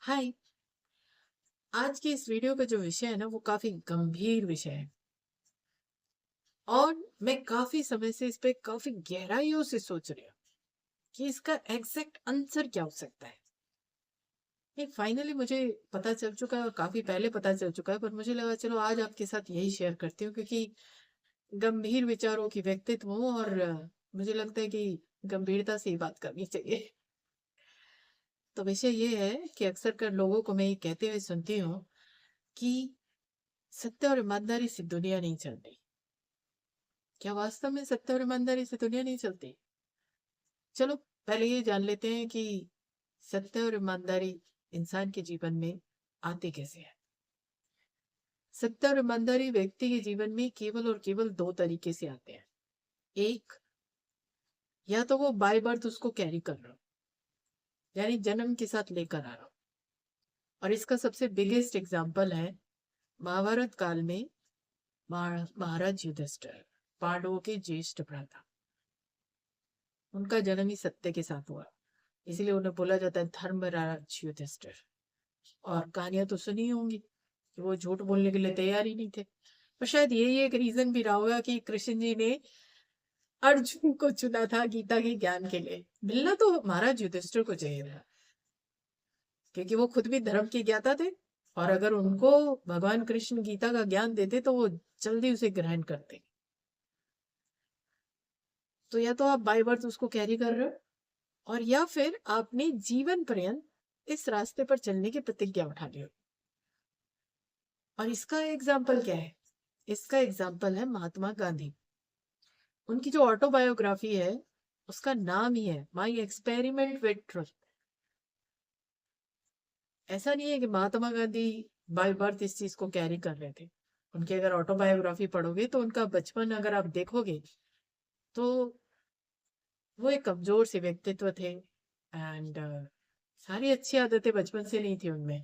हाय। आज की इस वीडियो का जो विषय है ना वो काफी गंभीर विषय है और मैं काफी समय से इस पे काफी गहराइयों से सोच रही हूँ कि इसका एग्जैक्ट आंसर क्या हो सकता है। ये फाइनली मुझे पता चल चुका है और काफी पहले पता चल चुका है, पर मुझे लगा चलो आज आपके साथ यही शेयर करती हूँ क्योंकि गंभीर विचारों की व्यक्तित्व हूँ और मुझे लगता है कि गंभीरता से ही बात करनी चाहिए। तो विषय ये है कि अक्सर कर लोगों को मैं ये कहते हुए सुनती हूँ कि सत्य और ईमानदारी से दुनिया नहीं चलती। क्या वास्तव में सत्य और ईमानदारी से दुनिया नहीं चलती? चलो पहले ये जान लेते हैं कि सत्य और ईमानदारी इंसान के जीवन में आते कैसे हैं। सत्य और ईमानदारी व्यक्ति के जीवन में केवल और केवल दो तरीके से आते हैं। एक, या तो वो बाय बर्थ उसको कैरी कर रहा हो, यानी जन्म के साथ लेकर आ रहा हो। और इसका सबसे बिगेस्ट एग्जाम्पल है महाभारत काल में महाराज युधिष्ठिर, पांडवों के ज्येष्ठ भ्राता। उनका जन्म ही सत्य के साथ हुआ, इसीलिए उन्हें बोला जाता है धर्मराज युधिष्ठिर। और कहानियां तो सुनी होंगी कि वो झूठ बोलने के लिए तैयार ही नहीं थे। पर शायद यही एक रीजन भी रहा होगा कि कृष्ण जी ने अर्जुन को चुना था गीता के ज्ञान के लिए। मिलना तो महाराज युधिष्ठिर को चाहिए था क्योंकि वो खुद भी धर्म के ज्ञाता थे, और अगर उनको भगवान कृष्ण गीता का ज्ञान देते तो वो जल्दी उसे ग्रहण करते। तो या तो आप बाय बर्थ उसको कैरी कर रहे हो, और या फिर आपने जीवन पर्यंत इस रास्ते पर चलने की प्रतिज्ञा उठा ली हो। और इसका एग्जाम्पल क्या है? इसका एग्जाम्पल है महात्मा गांधी। उनकी जो ऑटोबायोग्राफी है उसका नाम ही है माई एक्सपेरिमेंट विद ट्रुथ। ऐसा नहीं है कि महात्मा गांधी बाय बर्थ इस चीज को कैरी कर रहे थे। उनकी अगर ऑटोबायोग्राफी पढ़ोगे तो उनका बचपन अगर आप देखोगे तो वो एक कमजोर से व्यक्तित्व थे। एंड सारी अच्छी आदतें बचपन से नहीं थी उनमें।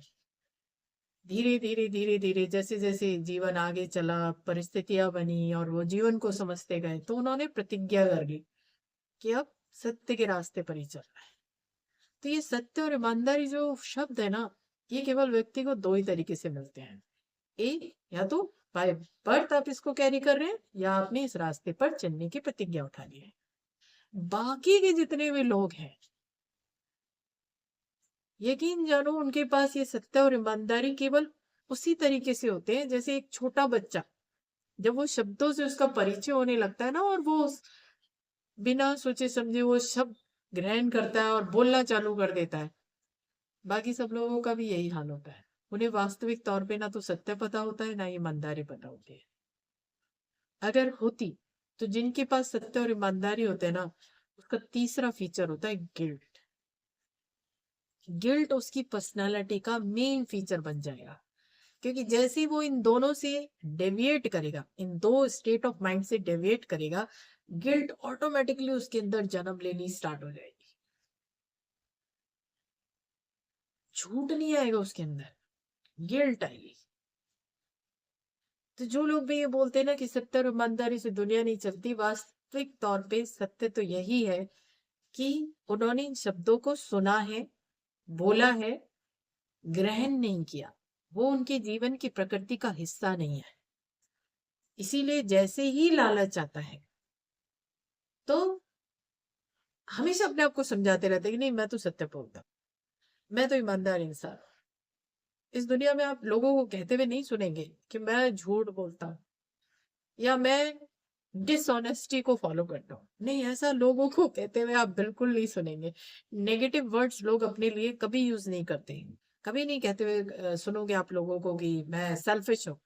धीरे धीरे धीरे धीरे जैसे जैसे जीवन आगे चला, परिस्थितियां बनी और वो जीवन को समझते गए, तो उन्होंने प्रतिज्ञा कर ली कि अब सत्य के रास्ते पर ही चलना है। तो ये सत्य और ईमानदारी जो शब्द है ना, ये केवल व्यक्ति को दो ही तरीके से मिलते हैं। एक, या तो बाय बर्थ आप इसको कैरी कर रहे हैं, या आपने इस रास्ते पर चलने की प्रतिज्ञा उठा ली है। बाकी के जितने भी लोग हैं, यकीन जानो उनके पास ये सत्य और ईमानदारी केवल उसी तरीके से होते हैं जैसे एक छोटा बच्चा जब वो शब्दों से उसका परिचय होने लगता है ना, और वो बिना सोचे समझे वो शब्द ग्रहण करता है और बोलना चालू कर देता है। बाकी सब लोगों का भी यही हाल होता है। उन्हें वास्तविक तौर पे ना तो सत्य पता होता है ना ईमानदारी पता होती है। अगर होती तो जिनके पास सत्य और ईमानदारी होते हैं ना, उसका तीसरा फीचर होता है गिल्ट। गिल्ट उसकी पर्सनालिटी का मेन फीचर बन जाएगा, क्योंकि जैसे ही वो इन दोनों से डेविएट करेगा, इन दो स्टेट ऑफ माइंड से डेविएट करेगा, गिल्ट ऑटोमेटिकली उसके अंदर जन्म लेनी स्टार्ट हो जाएगी। झूठ नहीं आएगा उसके अंदर, गिल्ट आएगी। तो जो लोग भी ये बोलते हैं ना कि सत्य और ईमानदारी से दुनिया नहीं चलती, वास्तविक तौर पे सत्य तो यही है कि उन्होंने इन शब्दों को सुना है, बोला है, ग्रहण नहीं किया। वो उनके जीवन की प्रकृति का हिस्सा नहीं है। इसीलिए जैसे ही लालच आता है तो हमेशा अपने आप को समझाते रहते हैं कि नहीं, मैं तो सत्य बोलता हूं, मैं तो ईमानदार इंसान हूं। इस दुनिया में आप लोगों को कहते हुए नहीं सुनेंगे कि मैं झूठ बोलता हूँ या मैं डिसऑनेस्टी को फॉलो करता हूँ। नहीं, ऐसा लोगों को कहते हुए आप बिल्कुल नहीं सुनेंगे। नेगेटिव वर्ड्स लोग अपने लिए कभी यूज नहीं करते हैं। कभी नहीं कहते हुए सुनोगे आप लोगों को कि मैं सेल्फिश हूँ।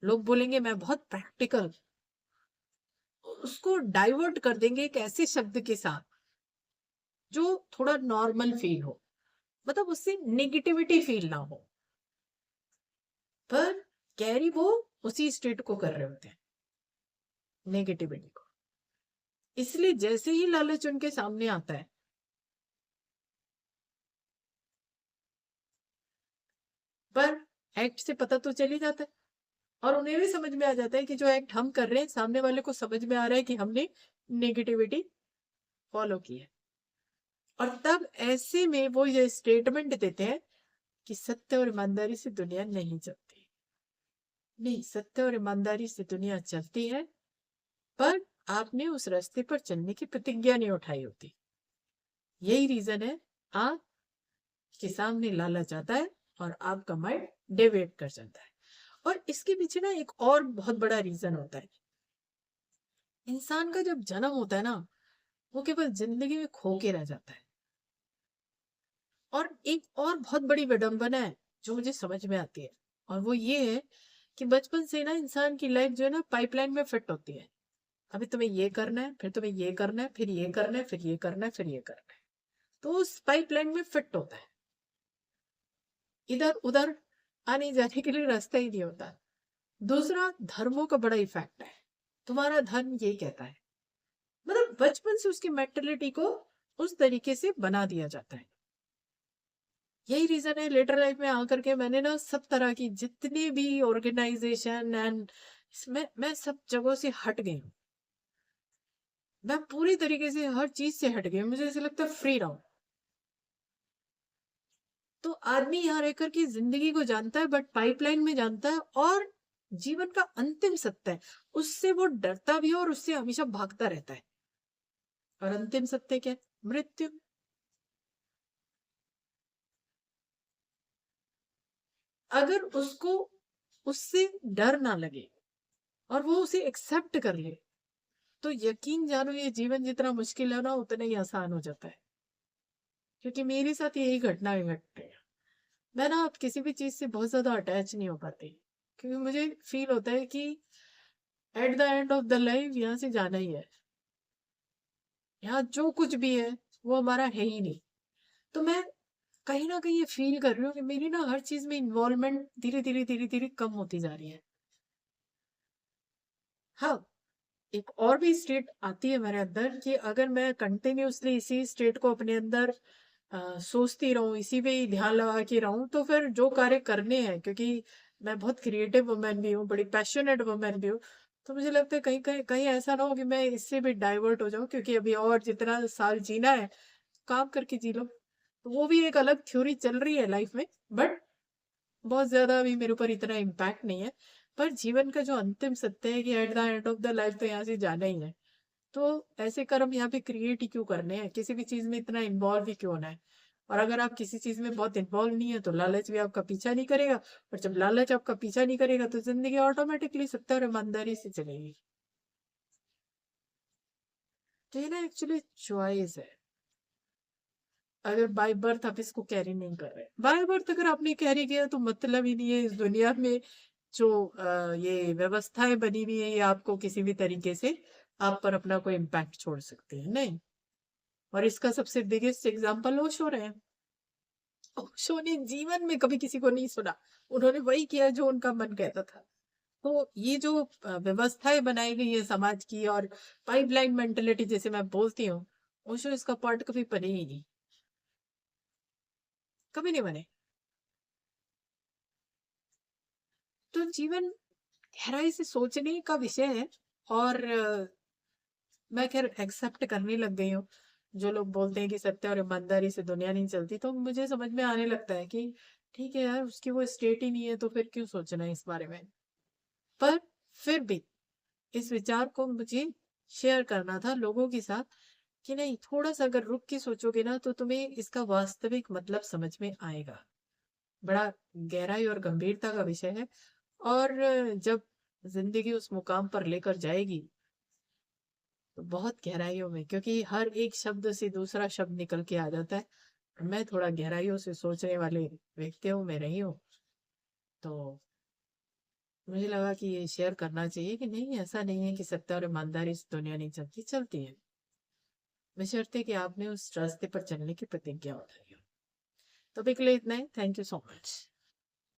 लोग बोलेंगे मैं बहुत प्रैक्टिकल। उसको डाइवर्ट कर देंगे एक ऐसे शब्द के साथ जो थोड़ा नॉर्मल फील हो, मतलब उससे नेगेटिविटी फील ना हो, पर कैरी वो उसी स्टेट को कर रहे होते हैं, नेगेटिविटी को। इसलिए जैसे ही लालच उनके सामने आता है, पर एक्ट से पता तो चल ही जाता है, और उन्हें भी समझ में आ जाता है कि जो एक्ट हम कर रहे हैं सामने वाले को समझ में आ रहा है कि हमने नेगेटिविटी फॉलो की है। और तब ऐसे में वो ये स्टेटमेंट देते हैं कि सत्य और ईमानदारी से दुनिया नहीं चलती। नहीं, सत्य और ईमानदारी से दुनिया चलती है, पर आपने उस रास्ते पर चलने की प्रतिज्ञा नहीं उठाई होती। यही रीजन है आपके सामने लालच आता है और आपका माइंड डेविएट कर जाता है। और इसके पीछे ना एक और बहुत बड़ा रीजन होता है। इंसान का जब जन्म होता है ना, वो केवल जिंदगी में खो के रह जाता है। और एक और बहुत बड़ी विडंबना है जो मुझे समझ में आती है, और वो ये है कि बचपन से ना इंसान की लाइफ जो है ना पाइपलाइन में फिट होती है। अभी तुम्हें ये करना है, फिर तुम्हें ये करना है, फिर ये करना है, फिर ये करना है, फिर ये करना है। तो उस पाइपलाइन में फिट होता है, इधर उधर आने जाने के लिए रास्ता ही नहीं होता। दूसरा, धर्मों का बड़ा इफेक्ट है। तुम्हारा धर्म ये कहता है, मतलब बचपन से उसकी मेंटेलिटी को उस तरीके से बना दिया जाता है। यही रीजन है लेटर लाइफ में आकर के मैंने ना सब तरह की जितनी भी ऑर्गेनाइजेशन एंड इसमें मैं सब जगहों से हट गई हूँ। मैं पूरी तरीके से हर चीज से हट गई हूँ। मुझे ऐसा लगता है फ्री रहो। तो आदमी यहाँ रहकर के जिंदगी को जानता है, बट पाइपलाइन में जानता है, और जीवन का अंतिम सत्य है उससे वो डरता भी है और उससे हमेशा भागता रहता है। और अंतिम सत्य क्या है? मृत्यु। अगर उसको उससे डर ना लगे और वो उसे एक्सेप्ट कर ले, तो यकीन जानो ये जीवन जितना मुश्किल है ना उतना ही आसान हो जाता है। क्योंकि मेरे साथ यही घटना है घट है। मैं ना अब किसी भी चीज से बहुत ज्यादा अटैच नहीं हो पाती, क्योंकि मुझे फील होता है कि at the end of the life यहाँ से जाना ही है। यहाँ जो कुछ भी है वो हमारा है ही नहीं। तो मैं कहीं ना कहीं ये फील कर रही हूँ कि मेरी ना हर चीज में इन्वॉल्वमेंट धीरे धीरे धीरे धीरे कम होती जा रही है। हाँ, एक और भी स्टेट आती है मेरे अंदर कि अगर मैं कंटिन्यूअसली इसी स्टेट को अपने अंदर सोचती रहूं, इसी पे ही ध्यान लगा के रहूं, तो फिर जो कार्य करने हैं, क्योंकि मैं बहुत क्रिएटिव वुमेन भी हूँ, बड़ी पैशनेट वुमेन भी हूँ, तो मुझे लगता है कहीं कहीं कहीं ऐसा ना हो कि मैं इससे भी डाइवर्ट हो जाऊं, क्योंकि अभी और जितना साल जीना है काम करके जी लो। तो वो भी एक अलग थ्योरी चल रही है लाइफ में, बट बहुत ज्यादा अभी मेरे ऊपर इतना इम्पैक्ट नहीं है। पर जीवन का जो अंतिम सत्य है कि at the end of the life तो यहाँ से जाना ही है। तो ऐसे कर्म यहाँ पे क्रिएट ही क्यों करने हैं, किसी भी चीज में इतना इन्वॉल्व ही क्यों होना है। और अगर आप किसी चीज में बहुत इन्वॉल्व नहीं है तो लालच भी आपका पीछा नहीं करेगा, और जब लालच आपका पीछा नहीं करेगा तो जिंदगी ऑटोमेटिकली सत्य और ईमानदारी से चलेगी। तो ये ना एक्चुअली चॉइस है। अगर बाय बर्थ आप इसको कैरी नहीं कर रहे, बाय बर्थ अगर आपने कैरी किया तो मतलब ही नहीं है इस दुनिया में जो ये व्यवस्थाएं बनी हुई है, ये आपको किसी भी तरीके से आप पर अपना कोई इम्पैक्ट छोड़ सकती है, नहीं। और इसका सबसे बिगेस्ट एग्जांपल ओशो रहे हैं। ओशो ने जीवन में कभी किसी को नहीं सुना, उन्होंने वही किया जो उनका मन कहता था। तो ये जो व्यवस्थाएं बनाई गई है समाज की, और पाइपलाइन मेंटेलिटी जैसे मैं बोलती हूँ, ओशो इसका पार्ट कभी बने ही नहीं, कभी नहीं बने। तो जीवन गहराई से सोचने का विषय है। और मैं खैर एक्सेप्ट करने लग गई हूँ। जो लोग बोलते हैं कि सत्य और ईमानदारी से दुनिया नहीं चलती, तो मुझे समझ में आने लगता है कि ठीक है यार, उसकी वो स्टेट ही नहीं है तो फिर क्यों सोचना है इस बारे में। पर फिर भी इस विचार को मुझे शेयर करना था लोगों के साथ, कि नहीं, थोड़ा सा अगर रुक के सोचोगे ना तो तुम्हें इसका वास्तविक मतलब समझ में आएगा। बड़ा गहराई और गंभीरता का विषय है। और जब जिंदगी उस मुकाम पर लेकर जाएगी तो बहुत गहराइयों में, क्योंकि हर एक शब्द से दूसरा शब्द निकल के आ जाता है, और मैं थोड़ा गहराइयों से सोचने वाले व्यक्तियों में रही हूँ। तो मुझे लगा कि ये शेयर करना चाहिए कि नहीं, ऐसा नहीं है कि सत्य और ईमानदारी से दुनिया नहीं चलती, चलती है, बशर्ते कि आपने उस रास्ते पर चलने की प्रतिज्ञा उठाई हो। तो अभी के लिए इतना ही। Thank you so much.